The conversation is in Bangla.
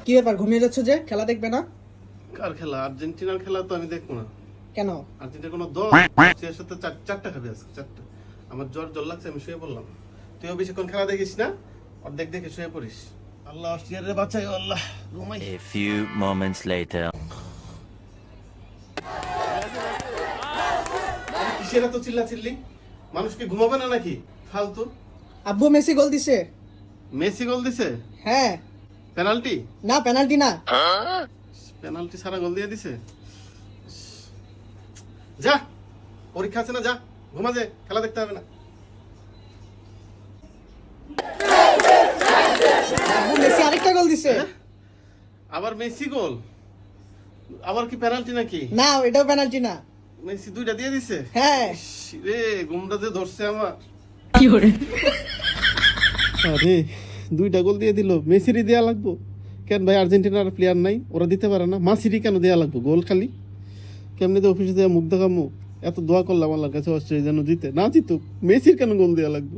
কি ব্যাপার, ঘুমিয়ে যাচ্ছ যে? খেলা দেখবে না? কার খেলা? আর্জেন্টিনার খেলা তো আমি দেখবো না। কেন? আর্জেন্টিনার কোনো দল এর সাথে চারটা খাবে আজকে, চারটা। আমার জ্বর লাগছে, আমি শুয়ে পড়লাম। তুইও বেশিক্ষণ খেলা দেখিস না, অর্ধেক দেখে শুয়ে পড়িস। আল্লাহ অস্ট্রিয়ারে বাঁচাই, আল্লাহ ঘুমাই। A few moments later. কিসের এত চিল্লাচিল্লি? মানুষকে ঘুমাবে না নাকি? ফালতু। আব্বু মেসি গোল দিছে। মেসি গোল দিছে? হ্যাঁ। পেনাল্টি? না, পেনাল্টি না। পেনাল্টি ছাড়া গোল দিয়ে দিছে। যা, পরীক্ষা আছে না, যা ঘুমা, যে খেলা দেখতে হবে না। আব্বু মেসি আরেকটা গোল দিছে। আবার মেসি গোল? আবার কি পেনাল্টি নাকি? না, এটাও পেনাল্টি না। মেসি দুইটা দিয়ে দিছে? হ্যাঁ। রে, ঘুমটা যে ধরছে আমার। কি করে? আরে, দুইটা গোল দিয়ে দিল, মেসিরই দেয়া লাগবো কেন ভাই? আর্জেন্টিনার প্লেয়ার নাই, ওরা দিতে পারে না? মাসিরই কেন দেয়া লাগবো গোল? খালি কেমনি তো অফিসে দেওয়া মুখ দেখামু? এত দোয়া করলাম আল্লাহর কাছে অস্ট্রেলিয়া যেন জিতে, না জিতুক, মেসির কেন গোল দেয়া লাগবো?